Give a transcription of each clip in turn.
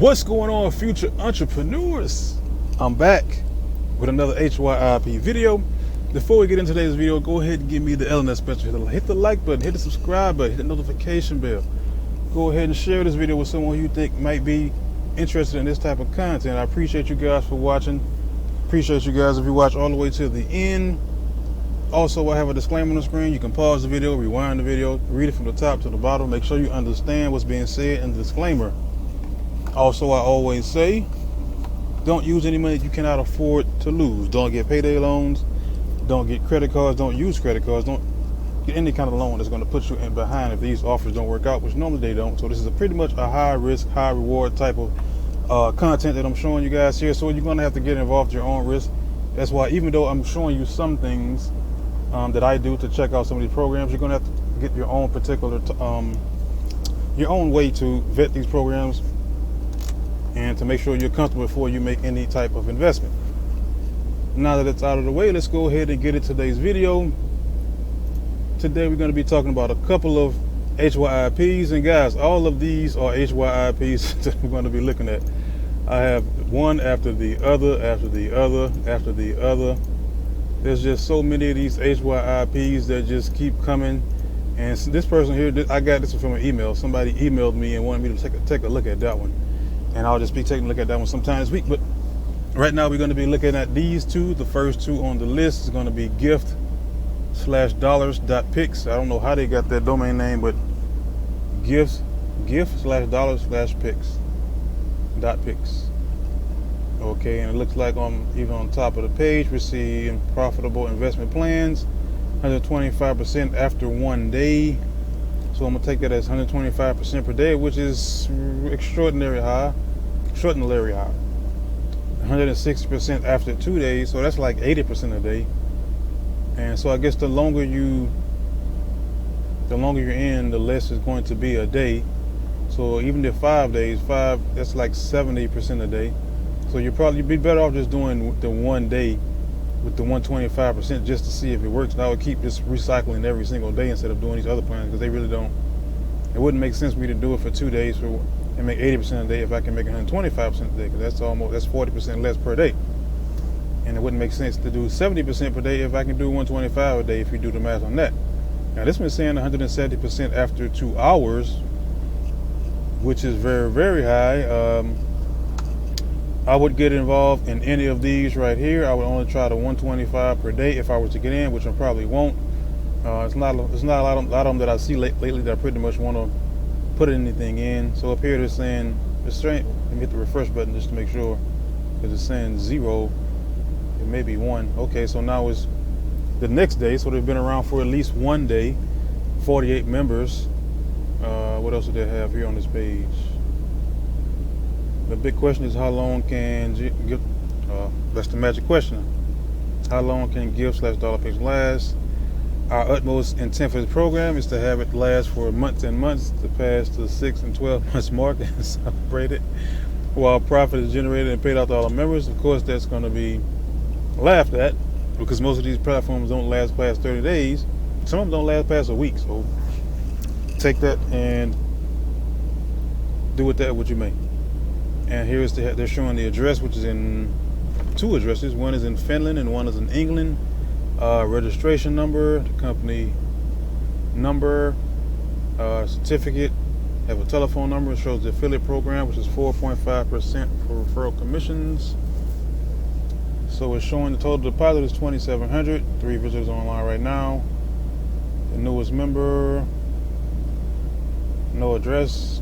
What's going on, future entrepreneurs? I'm back with another HYIP video. Before we get into today's video, go ahead and give me the LNS special. Hit the like button, hit the subscribe button, hit the notification bell. Go ahead and share this video with someone you think might be interested in this type of content. I appreciate you guys for watching. Appreciate you guys if you watch all the way to the end. Also, I have a disclaimer on the screen. You can pause the video, rewind the video, read it from the top to the bottom. Make sure you understand what's being said in the disclaimer. Also, I always say, don't use any money you cannot afford to lose. Don't get payday loans. Don't get credit cards. Don't use credit cards. Don't get any kind of loan that's going to put you in behind if these offers don't work out, which normally they don't. So this is pretty much a high risk, high reward type of content that I'm showing you guys here. So you're going to have to get involved at your own risk. That's why even though I'm showing you some things that I do to check out some of these programs, you're going to have to get your own particular, your own way to vet these programs and to make sure you're comfortable before you make any type of investment. Now that it's out of the way, let's go ahead and get into today's video. Today we're going to be talking about a couple of HYIPs, and guys, all of these are HYIPs that we're going to be looking at. I have one after the other, after the other, after the other. There's just so many of these HYIPs that just keep coming. And this person here, I got this from an email. Somebody emailed me and wanted me to take a look at that one. And I'll just be taking a look at that one sometime this week. But right now we're going to be looking at these two. The first two on the list is going to be gift-dollars.pics. I don't know how they got that domain name, but gift/dollars/pics.pics. Okay, and it looks like even on top of the page we see profitable investment plans, 125% after 1 day. So I'm gonna take that as 125% per day, which is extraordinarily high. 160% after 2 days, so that's like 80% a day. And so I guess the longer you're in, the less is going to be a day. So even if 5 days, that's like 70% a day. So you'd be better off just doing the 1 day with the 125% just to see if it works. And I would keep just recycling every single day instead of doing these other plans, because they really don't. It wouldn't make sense for me to do it for 2 days and make 80% a day if I can make 125% a day, because that's 40% less per day. And it wouldn't make sense to do 70% per day if I can do 125 a day if you do the math on that. Now this one's saying 170% after 2 hours, which is very, very high. I would get involved in any of these right here. I would only try the 125 per day if I was to get in, which I probably won't. It's not a lot of them that I see lately that I pretty much want to put anything in. So up here they're saying, let me hit the refresh button just to make sure, because it's saying 0. It may be 1. Okay, so now it's the next day. So they've been around for at least 1 day. 48 members. What else do they have here on this page? The big question is, how long can that's the magic question. How long can gift/$pics last? Our utmost intent for this program is to have it last for months and months, to pass the 6 and 12 months mark and celebrate it while profit is generated and paid out to all the members. Of course, that's going to be laughed at, because most of these platforms don't last past 30 days. Some of them don't last past a week. So take that and do with that what you may. And here's they're showing the address, which is in 2 addresses. One is in Finland and one is in England. Registration number, the company number, certificate, have a telephone number. It shows the affiliate program, which is 4.5% for referral commissions. So it's showing the total deposit is $2,700. 3 visitors online right now. The newest member, no address.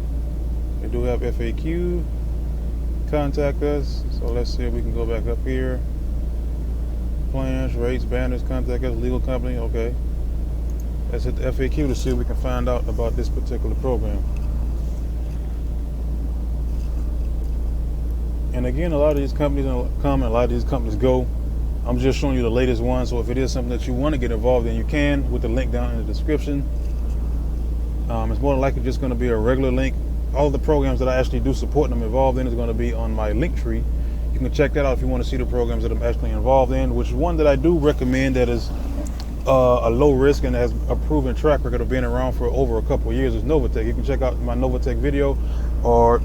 They do have FAQ. Contact us. So let's see if we can go back up here. Plans, rates, banners, contact us, legal company. Okay, let's hit the FAQ to see if we can find out about this particular program. And again, a lot of these companies come and a lot of these companies go. I'm just showing you the latest one. So if it is something that you want to get involved in, you can, with the link down in the description. It's more than likely just going to be a regular link. All of the programs that I actually do support and I'm involved in is going to be on my link tree. You can check that out if you want to see the programs that I'm actually involved in, which is one that I do recommend that is a low risk and has a proven track record of being around for over a couple of years is Novatech. You can check out my Novatech video, or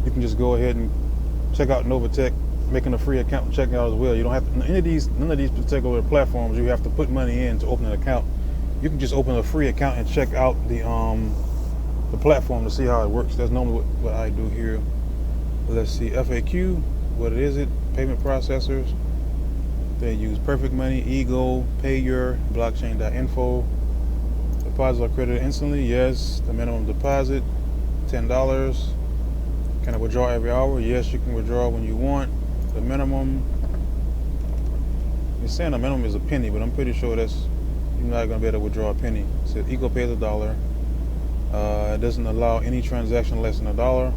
you can just go ahead and check out Novatech, making a free account and checking out as well. You don't have to, none of these particular platforms you have to put money in to open an account. You can just open a free account and check out the platform to see how it works. That's normally what I do here. Let's see, FAQ, what is it? Payment processors. They use Perfect Money, Ego, Payer, blockchain.info. Deposits are credited instantly. Yes. The minimum deposit, $10. Can I withdraw every hour? Yes, you can withdraw when you want. The minimum, it's saying the minimum is a penny, but I'm pretty sure that's, you're not going to be able to withdraw a penny. It says Ego pays $1. It doesn't allow any transaction less than $1.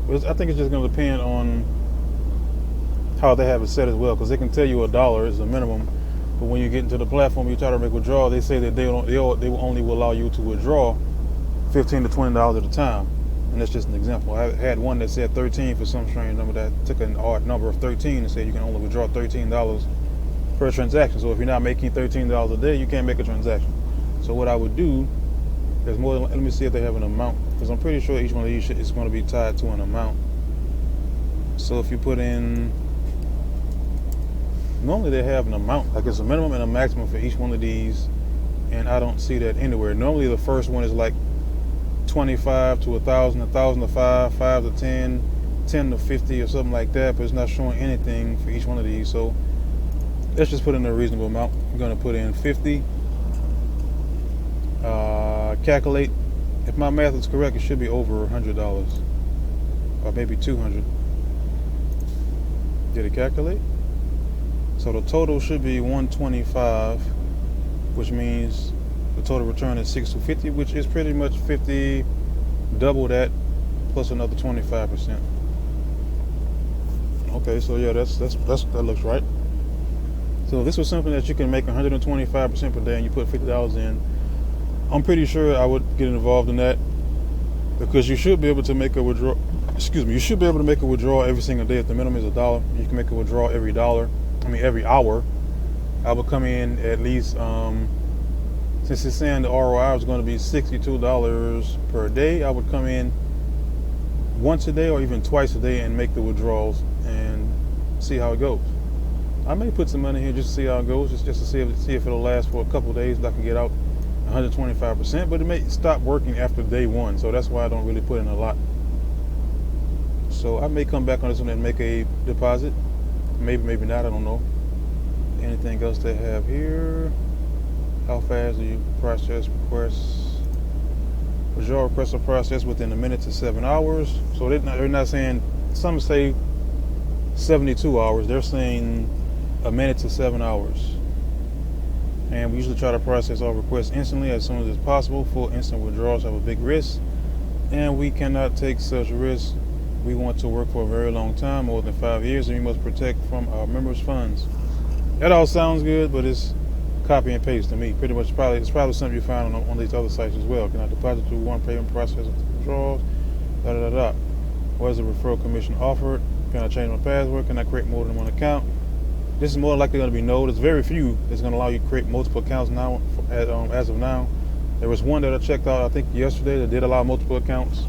But I think it's just going to depend on how they have it set as well, because they can tell you $1 is the minimum, but when you get into the platform, you try to make withdrawal, they say that they will only allow you to withdraw $15 to $20 at a time, and that's just an example. I had one that said 13 for some strange number that took an odd number of 13 and said you can only withdraw $13 per transaction. So if you're not making $13 a day, you can't make a transaction. So what I would do, there's more than, let me see if they have an amount, because I'm pretty sure each one of these is going to be tied to an amount. So if you put in, normally they have an amount, like it's a minimum and a maximum for each one of these, and I don't see that anywhere. Normally the first one is like 25 to 1,000, 1,000 to 5, 5 to 10, 10 to 50 or something like that, but it's not showing anything for each one of these. So let's just put in a reasonable amount. I'm going to put in 50. Calculate. If my math is correct, it should be over $100, or maybe 200. Did it calculate? So the total should be 125, which means the total return is 650, which is pretty much 50, double that, plus another 25%. Okay, so yeah, that looks right. So if this was something that you can make 125% per day, and you put $50 in, I'm pretty sure I would get involved in that, because you should be able to make a withdrawal. Excuse me, you should be able to make a withdrawal every single day. If the minimum is $1, you can make a withdrawal every hour. I would come in at least, since it's saying the ROI is going to be $62 per day, I would come in once a day or even twice a day and make the withdrawals and see how it goes. I may put some money here just to see how it goes, just to see if it'll last for a couple of days, and I can get out 125%, but it may stop working after day one, so that's why I don't really put in a lot. So I may come back on this one and make a deposit. Maybe not, I don't know. Anything else they have here? How fast do you process requests? Withdrawal requests are processed within a minute to 7 hours. So they're not saying, some say 72 hours. They're saying a minute to 7 hours. And we usually try to process all requests instantly as soon as it's possible. Full instant withdrawals have a big risk, and we cannot take such risks. We want to work for a very long time, more than 5 years, and we must protect from our members' funds. That all sounds good, but it's copy and paste to me. Pretty much, it's probably something you find on these other sites as well. Can I deposit through one payment process withdrawals? What is the referral commission offered? Can I change my password? Can I create more than one account? This is more likely going to be no. There's very few that's going to allow you to create multiple accounts now. As of now, there was one that I checked out, I think yesterday, that did allow multiple accounts.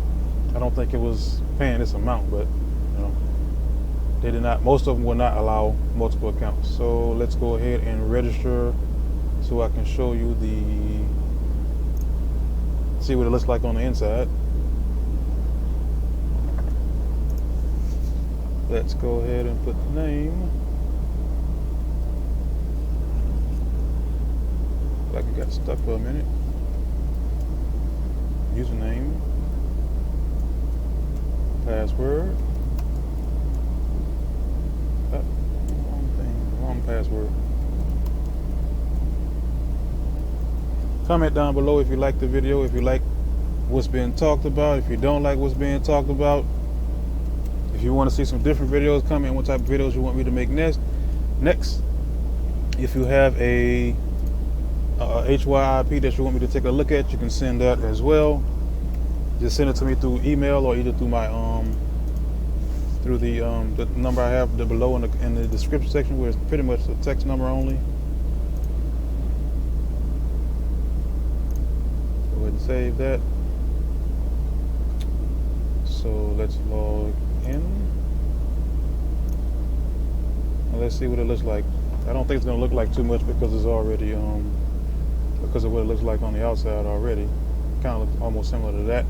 I don't think it was paying this amount, but they did not. Most of them will not allow multiple accounts. So let's go ahead and register, so I can show you see what it looks like on the inside. Let's go ahead and put the name. Like it got stuck for a minute. Username. Password. Wrong password. Comment down below if you like the video, if you like what's being talked about, if you don't like what's being talked about. If you want to see some different videos, comment what type of videos you want me to make next. If you have a HYIP that you want me to take a look at, you can send that as well. Just send it to me through email, or either through my through the number I have below in the description section, where it's pretty much a text number only. Go ahead and save that. So let's log in. And let's see what it looks like. I don't think it's gonna look like too much because it's already because of what it looks like on the outside already. Kind of looks almost similar to that.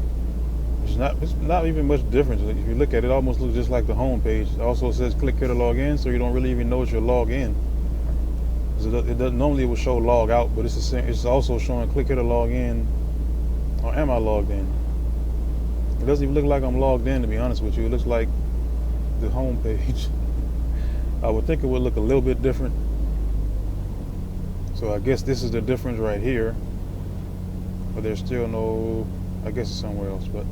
It's not even much difference. If you look at it, it almost looks just like the home page. It also says click here to log in, so you don't really even know if you're logged in. It doesn't, normally it will show log out, but it's also showing click here to log in, or am I logged in? It doesn't even look like I'm logged in, to be honest with you. It looks like the home page. I would think it would look a little bit different. So I guess this is the difference right here, but there's still no, I guess it's somewhere else, but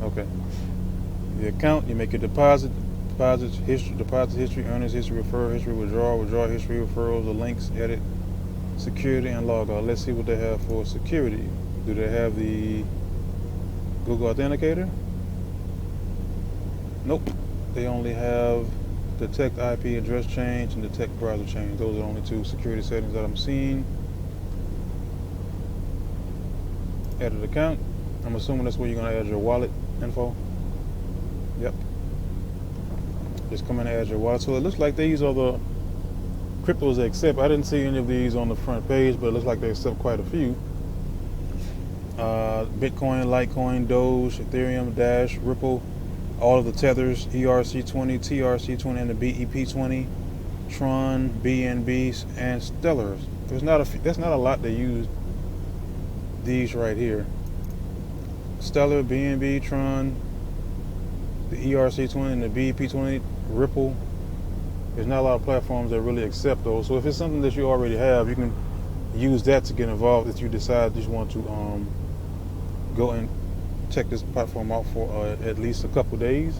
okay. The account, you make your deposit history, earnings history, referral history, withdrawal history, referrals, the links, edit, security, and log out. Let's see what they have for security. Do they have the Google Authenticator? Nope. They only have detect IP address change and detect browser change. Those are the only two security settings that I'm seeing. Edit account. I'm assuming that's where you're going to add your wallet info. Yep. Just come in and add your wallet. So it looks like these are the cryptos they accept. I didn't see any of these on the front page, but it looks like they accept quite a few. Bitcoin, Litecoin, Doge, Ethereum, Dash, Ripple, all of the tethers, ERC20, TRC20, and the BEP20, Tron, BNBs, and Stellars. That's not a lot to use these right here. Stellar, BNB, Tron, the ERC20, and the BEP20, Ripple. There's not a lot of platforms that really accept those. So if it's something that you already have, you can use that to get involved if you decide you want to go and check this platform out for at least a couple days.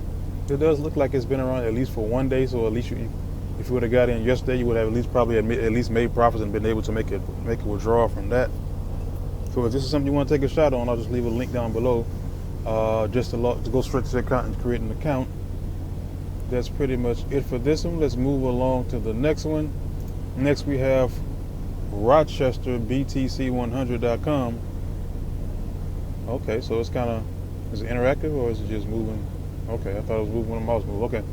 It does look like it's been around at least for 1 day, so at least if you would have got in yesterday, you would have at least made profits and been able to make a withdrawal from that. So if this is something you want to take a shot on, I'll just leave a link down below just to go straight to your account and create an account. That's pretty much it for this one. Let's move along to the next one. Next we have RochesterBTC100.com. Okay, so it's kind of, is it interactive or is it just moving? Okay, I thought it was moving when the mouse moved. Okay.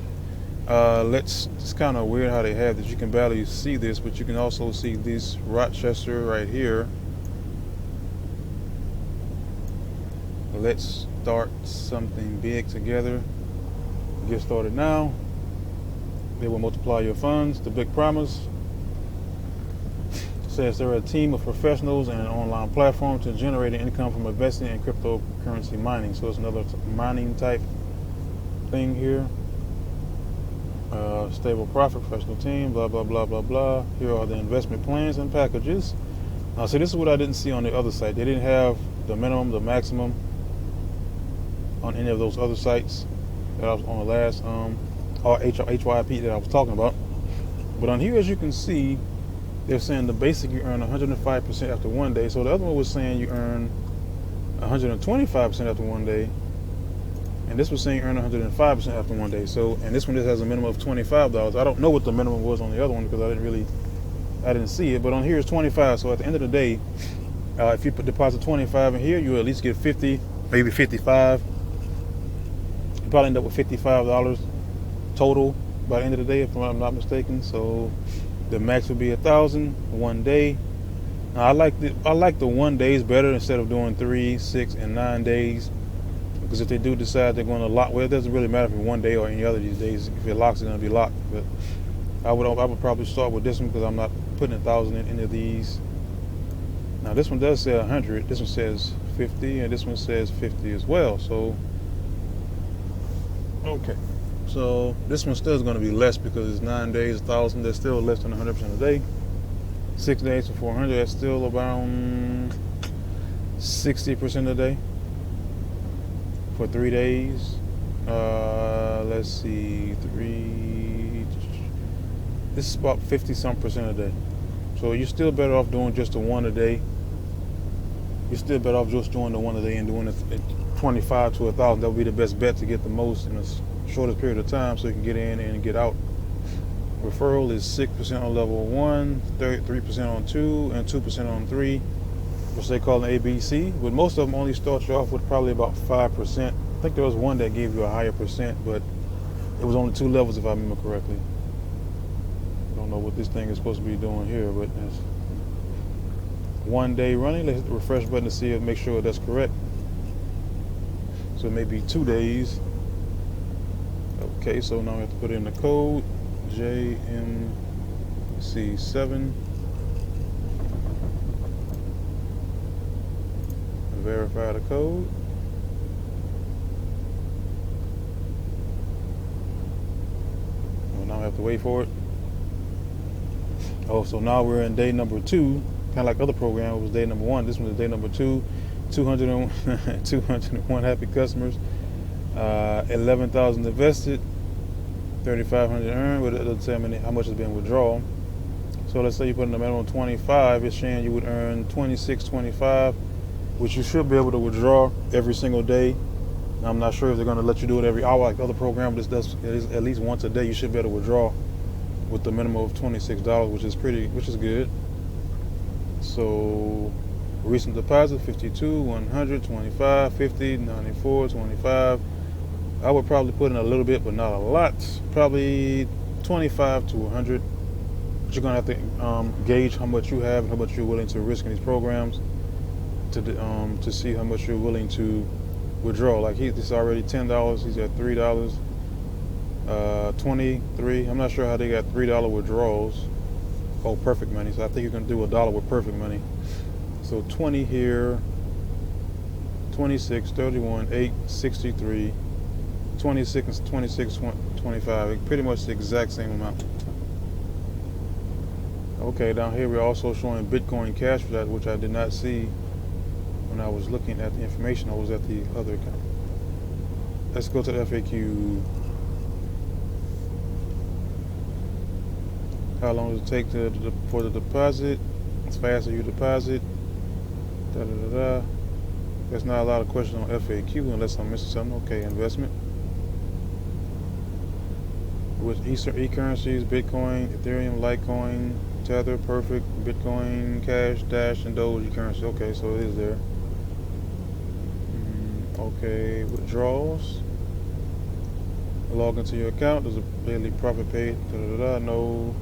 It's kind of weird how they have this. You can barely see this, but you can also see this Rochester right here. Let's start something big together. Get started now. They will multiply your funds. The big promise says they're a team of professionals and an online platform to generate income from investing in cryptocurrency mining. So it's another mining type thing here. Stable profit, professional team, blah, blah, blah, blah, blah. Here are the investment plans and packages. Now, so this is what I didn't see on the other site. They didn't have the minimum, the maximum on any of those other sites that I was on the last HYIP that I was talking about. But on here, as you can see, they're saying the basic you earn 105% after 1 day. So the other one was saying you earn 125% after 1 day. And this was saying you earn 105% after 1 day. So, and this one just has a minimum of $25. I don't know what the minimum was on the other one because I didn't see it. But on here it's 25. So at the end of the day, if you deposit 25 in here, you at least get 50, maybe 55. You probably end up with $55 total by the end of the day, if I'm not mistaken. So the max would be 1,000 1 day. Now I like the 1 days better instead of doing 3, 6, and 9 days. Because if they do decide they're going to lock, well, it doesn't really matter if it's 1 day or any other these days. If it locks, it's going to be locked. But I would probably start with this one because I'm not putting 1,000 in any of these. Now this one does say 100. This one says 50, and this one says 50 as well. So okay. So this one still is going to be less because it's 9 days, 1,000. That's still less than 100% a day. 6 days for 400. That's still around 60% a day. For 3 days, let's see, this is about 50-some% a day. So you're still better off doing just the one a day. You're still better off just doing the one a day and doing it 25 to 1,000. That would be the best bet to get the most in the shortest period of time so you can get in and get out. Referral is 6% on level 1, 3% on 2, and 2% on 3. Which they call an ABC, but most of them only start you off with probably about 5%. I think think there was one that gave you a higher percent, but it was only 2 levels if I remember correctly. I don't know what this thing is supposed to be doing here, but that's 1 day running. Let's hit the refresh button to see it, make sure that's correct. So it may be 2 days. Okay, so now we have to put in the code JMC7. Verify the code. Well, now we have to wait for it. Oh, so now we're in day number 2. Kind of like other program, it was day number 1. This one is day number 2. 201 happy customers. 11,000 invested. 3,500 earned. But it doesn't tell me how much has been withdrawn. So let's say you put in the minimum 25. It's saying you would earn 26.25, which you should be able to withdraw every single day. I'm not sure if they're going to let you do it every hour like the other program. This does at least once a day. You should be able to withdraw with the minimum of $26, which is good. So recent deposit 52, 100, 25, 50, 94, 25. I would probably put in a little bit, but not a lot. Probably 25 to 100. But you're gonna have to gauge how much you have and how much you're willing to risk in these programs to see how much you're willing to withdraw. Like this is already $10. He's at $3. 23. I'm not sure how they got $3 withdrawals. Oh, perfect money. So I think you can do $1 with perfect money. So 20 here, 26, 31, 8, 63, 26, 26, 25. Pretty much the exact same amount. Okay, down here we're also showing Bitcoin Cash for that, which I did not see when I was looking at the information. I was at the other account. Let's go to the FAQ. How long does it take for the deposit? As fast as you deposit. There's not a lot of questions on FAQ unless I'm missing something. Okay, investment. With e-currencies, Bitcoin, Ethereum, Litecoin, Tether, Perfect, Bitcoin, Cash, Dash, and Doge currency. Okay, so it is there. Okay, withdrawals. Log into your account. There's a daily profit paid. No.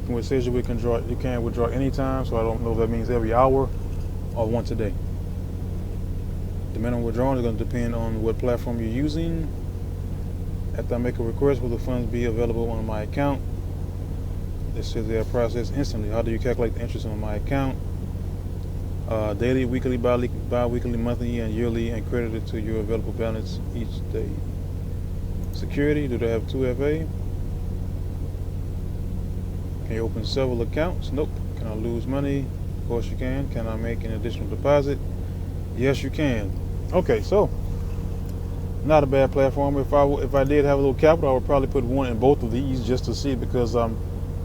It says you can withdraw anytime, so I don't know if that means every hour or once a day. The minimum withdrawal is going to depend on what platform you're using. After I make a request, will the funds be available on my account? It says they are processed instantly. How do you calculate the interest on my account? Daily, weekly, bi-weekly, monthly, and yearly, and credited to your available balance each day. Security, do they have 2FA? Can you open several accounts? Nope. Can I lose money? Of course you can. Can I make an additional deposit? Yes, you can. Okay, so not a bad platform. If I did have a little capital, I would probably put one in both of these just to see, because I'm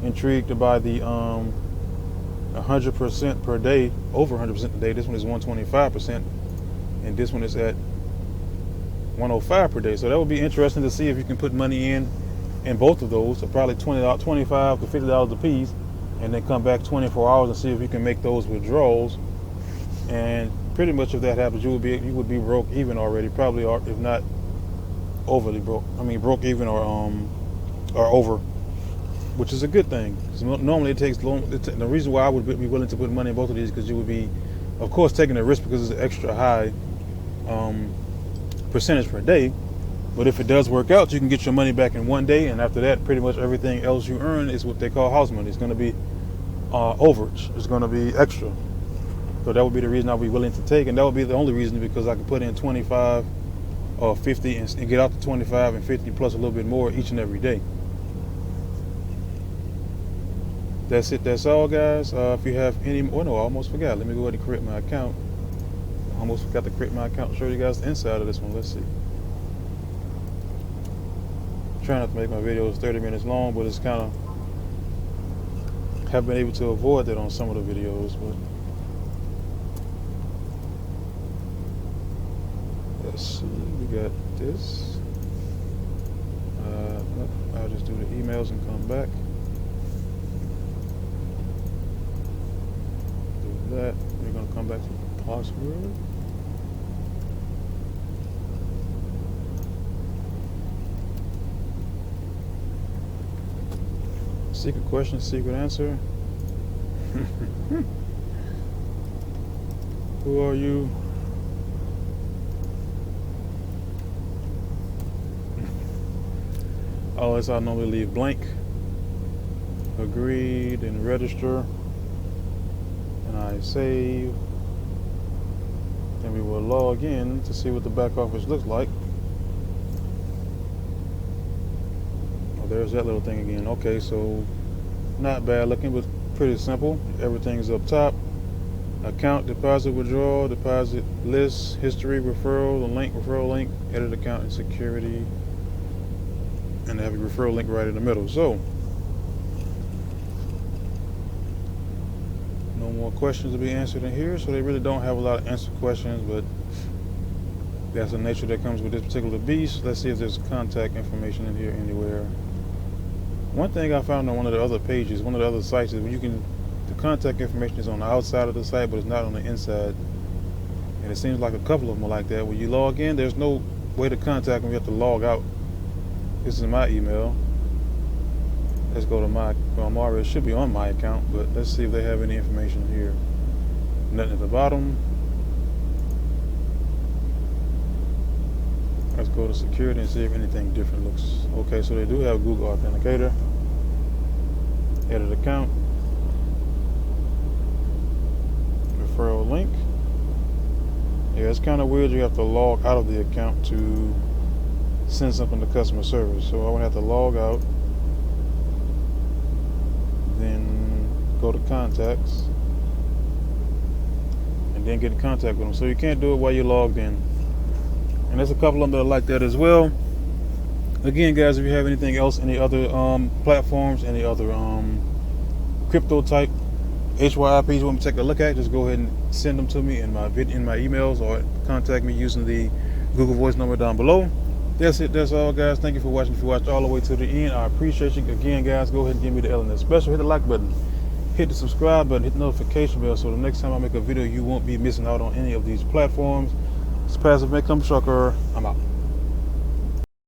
intrigued by the 100% per day, over 100% a day. This one is 125%, and this one is at 105 per day. So that would be interesting to see if you can put money in both of those. So probably $25 to $50 a piece, and then come back 24 hours and see if you can make those withdrawals. And pretty much if that happens, you would be broke even already, probably, or if not overly broke. I mean broke even or over, which is a good thing. Because normally it takes long. The reason why I would be willing to put money in both of these, because you would be, of course, taking a risk because it's an extra high percentage per day. But if it does work out, you can get your money back in 1 day, and after that, pretty much everything else you earn is what they call house money. It's going to be overage. It's going to be extra. So that would be the reason I'd be willing to take, and that would be the only reason, because I could put in 25 or 50 and get out to 25 and 50 plus a little bit more each and every day. That's it. That's all, guys. If you have any more, no, I almost forgot. Let me go ahead and create my account. I almost forgot to create my account and show you guys the inside of this one. Let's see. Trying not to make my videos 30 minutes long, but it's kind of, have been able to avoid that on some of the videos. But let's see, we got this. Nope, I'll just do the emails and come back. Do that. We're gonna come back to the password. Secret question, secret answer. Who are you? Oh, that's how I normally leave blank. Agreed and register. And I save. Then we will log in to see what the back office looks like. Oh, there's that little thing again. Okay, so not bad looking, but pretty simple. Everything's up top. Account, deposit, withdrawal, deposit list, history, referral, the link, referral link, edit account, and security. And they have a referral link right in the middle. So, no more questions to be answered in here. So they really don't have a lot of answered questions, but that's the nature that comes with this particular beast. Let's see if there's contact information in here anywhere. One thing I found on one of the other pages, one of the other sites, is when you can, the contact information is on the outside of the site, but it's not on the inside. And it seems like a couple of them are like that. When you log in, there's no way to contact them. You have to log out. This is my email. Let's go to my, well, it should be on my account, but let's see if they have any information here. Nothing at the bottom. Let's go to security and see if anything different looks. Okay, so they do have Google Authenticator. Edit account. Referral link. Yeah, it's kind of weird. You have to log out of the account to send something to customer service. So I would have to log out, then go to contacts, and then get in contact with them. So you can't do it while you're logged in. And there's a couple of them that are like that as well. Again, guys, if you have anything else, any other platforms, any other crypto type HYIPs you want me to take a look at, just go ahead and send them to me in my emails, or contact me using the Google Voice number down below. That's it. That's all, guys. Thank you for watching. If you watched all the way to the end, I appreciate you. Again, guys, go ahead and give me the LNS special. Hit the like button, hit the subscribe button, hit the notification bell, so the next time I make a video, you won't be missing out on any of these platforms. It's Passive Income Trucker. I'm out.